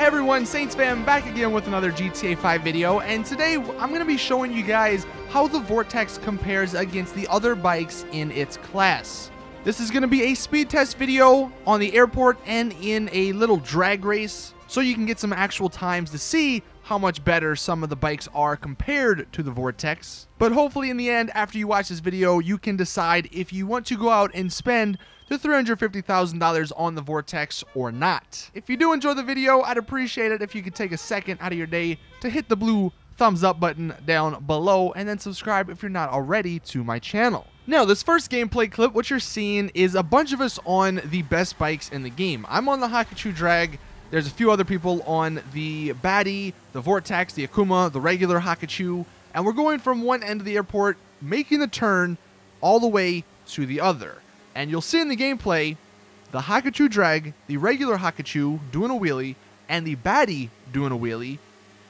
Hey everyone, Saintsfan back again with another GTA 5 video, and today I'm going to be showing you guys how the Vortex compares against the other bikes in its class. This is going to be a speed test video on the airport and in a little drag race, so you can get some actual times to see how much better some of the bikes are compared to the Vortex. But hopefully in the end, after you watch this video, you can decide if you want to go out and spend the $350,000 on the Vortex or not. If you do enjoy the video, I'd appreciate it if you could take a second out of your day to hit the blue thumbs up button down below and then subscribe if you're not already to my channel. Now, this first gameplay clip, what you're seeing is a bunch of us on the best bikes in the game. I'm on the Hakuchu Drag. There's a few other people on the Baddie, the Vortex, the Akuma, the regular Hakuchu, and we're going from one end of the airport, making the turn all the way to the other. And you'll see in the gameplay, the Hakuchu Drag, the regular Hakuchu doing a wheelie, and the Baddie doing a wheelie.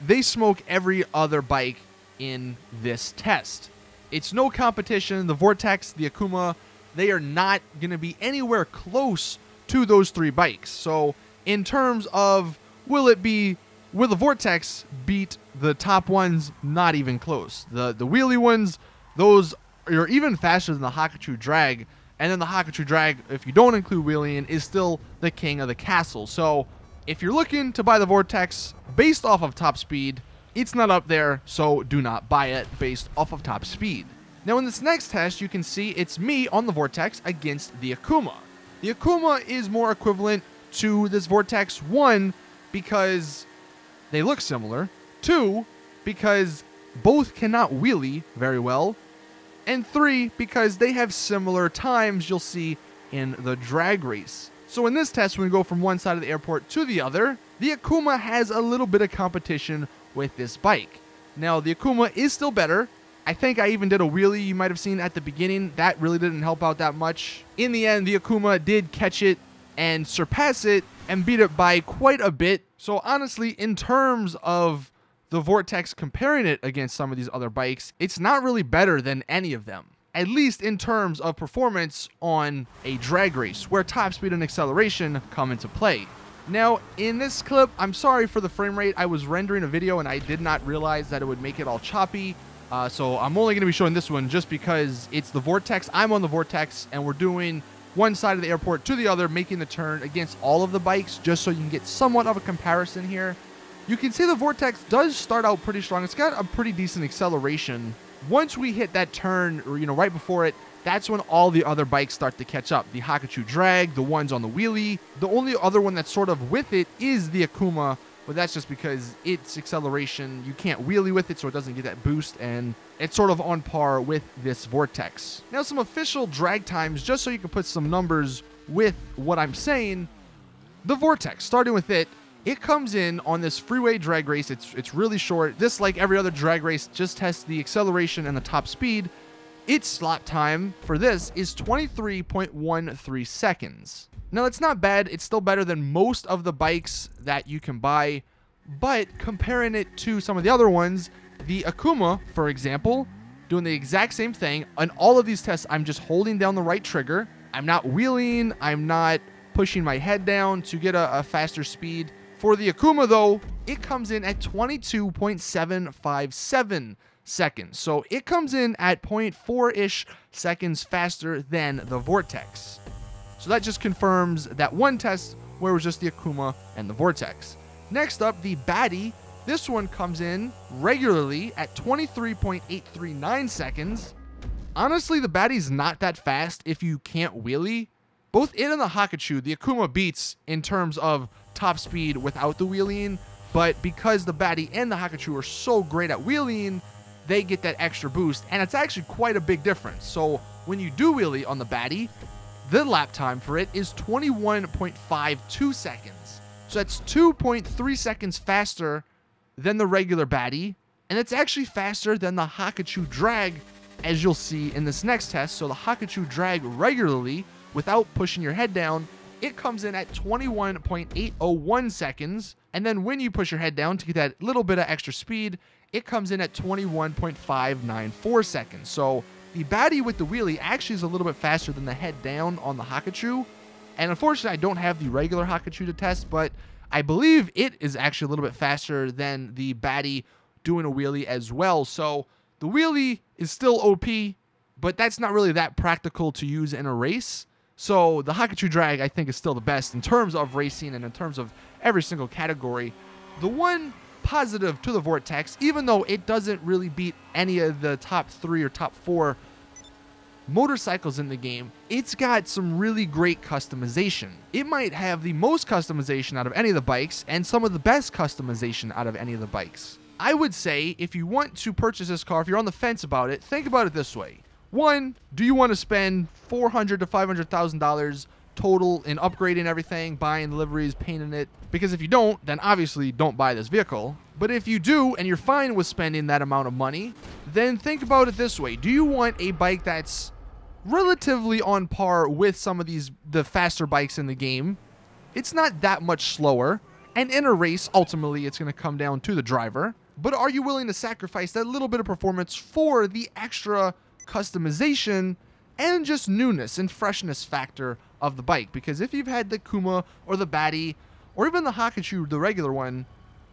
They smoke every other bike in this test. It's no competition. The Vortex, the Akuma, they are not going to be anywhere close to those three bikes. So in terms of will the Vortex beat the top ones? Not even close. The wheelie ones, those are even faster than the Hakuchu Drag. And then the Hakuchu Drag, if you don't include wheeling, is still the king of the castle. So if you're looking to buy the Vortex based off of top speed, it's not up there, so do not buy it based off of top speed. Now in this next test, you can see it's me on the Vortex against the Akuma. The Akuma is more equivalent to this Vortex, one, because they look similar, two, because both cannot wheelie very well, and three, because they have similar times you'll see in the drag race. So in this test, when we go from one side of the airport to the other, the Akuma has a little bit of competition with this bike. Now, the Akuma is still better. I think I even did a wheelie you might have seen at the beginning. That really didn't help out that much. In the end, the Akuma did catch it and surpass it and beat it by quite a bit. So honestly, in terms of the Vortex comparing it against some of these other bikes, it's not really better than any of them, at least in terms of performance on a drag race where top speed and acceleration come into play. Now in this clip, I'm sorry for the frame rate. I was rendering a video and I did not realize that it would make it all choppy, so I'm only going to be showing this one just because it's the Vortex. I'm on the Vortex and we're doing one side of the airport to the other, making the turn against all of the bikes, just so you can get somewhat of a comparison here. You can see the Vortex does start out pretty strong. It's got a pretty decent acceleration. Once we hit that turn, or right before it, that's when all the other bikes start to catch up. The Hakuchu Drag, the ones on the wheelie. The only other one that's sort of with it is the Akuma, but that's just because its acceleration, you can't wheelie with it, so it doesn't get that boost, and it's sort of on par with this Vortex. Now some official drag times, just so you can put some numbers with what I'm saying. The Vortex, starting with it, it comes in on this freeway drag race. It's really short. This, like every other drag race, just tests the acceleration and the top speed. Its lap time for this is 23.13 seconds. Now, it's not bad. It's still better than most of the bikes that you can buy. But comparing it to some of the other ones, the Akuma, for example, doing the exact same thing. On all of these tests, I'm just holding down the right trigger. I'm not wheeling. I'm not pushing my head down to get a faster speed. For the Akuma, though, it comes in at 22.757 seconds. So it comes in at 0.4-ish seconds faster than the Vortex. So that just confirms that one test where it was just the Akuma and the Vortex. Next up, the Baddie. This one comes in regularly at 23.839 seconds. Honestly, the Baddie's not that fast if you can't wheelie. Both it and the Hakuchu, the Akuma beats in terms of top speed without the wheeling, but because the Baddie and the Hakuchu are so great at wheeling, they get that extra boost, and it's actually quite a big difference. So when you do wheelie on the Baddie, the lap time for it is 21.52 seconds. So that's 2.3 seconds faster than the regular Baddie, and it's actually faster than the Hakuchu Drag, as you'll see in this next test. So the Hakuchu Drag regularly, without pushing your head down, it comes in at 21.801 seconds. And then when you push your head down to get that little bit of extra speed, it comes in at 21.594 seconds. So the Baddie with the wheelie actually is a little bit faster than the head down on the Hakuchu. And unfortunately, I don't have the regular Hakuchu to test, but I believe it is actually a little bit faster than the baddie doing a wheelie as well. So the wheelie is still OP, but that's not really that practical to use in a race. So the Hakuchu drag, I think, is still the best in terms of racing and in terms of every single category. The one positive to the Vortex, even though it doesn't really beat any of the top 3 or top 4 motorcycles in the game, it's got some really great customization. It might have the most customization out of any of the bikes and some of the best customization out of any of the bikes. I would say if you want to purchase this car, if you're on the fence about it, think about it this way. One, do you want to spend $400,000 to $500,000 total in upgrading everything, buying liveries, painting it? Because if you don't, then obviously don't buy this vehicle. But if you do and you're fine with spending that amount of money, then think about it this way. Do you want a bike that's relatively on par with some of the faster bikes in the game? It's not that much slower, and in a race, ultimately, it's going to come down to the driver. But are you willing to sacrifice that little bit of performance for the extra customization and just newness and freshness factor of the bike? Because if you've had the Kuma or the baddie or even the Hakuchu, the regular one,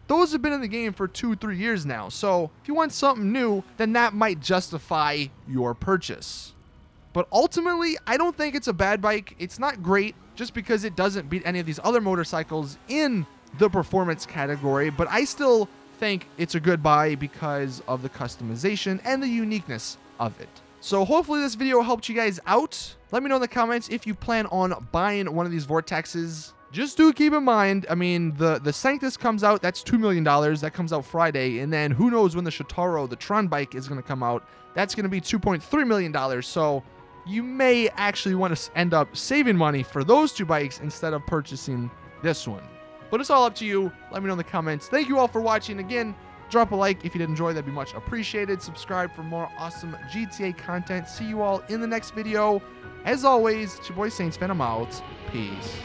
those have been in the game for 2-3 years now. So if you want something new, then that might justify your purchase. But ultimately, I don't think it's a bad bike. It's not great just because it doesn't beat any of these other motorcycles in the performance category, but I still think it's a good buy because of the customization and the uniqueness of it. So hopefully this video helped you guys out. Let me know in the comments if you plan on buying one of these Vortexes. Just do keep in mind, I mean, the Sanctus comes out, that's $2 million. That comes out Friday. And then who knows when the Shotaro, the Tron bike, is going to come out. That's going to be $2.3 million. So you may actually want to end up saving money for those 2 bikes instead of purchasing this one. But it's all up to you. Let me know in the comments. Thank you all for watching. Again, drop a like if you did enjoy. That'd be much appreciated. Subscribe for more awesome GTA content. See you all in the next video. As always, it's your boy Saintsfan. I'm out. Peace.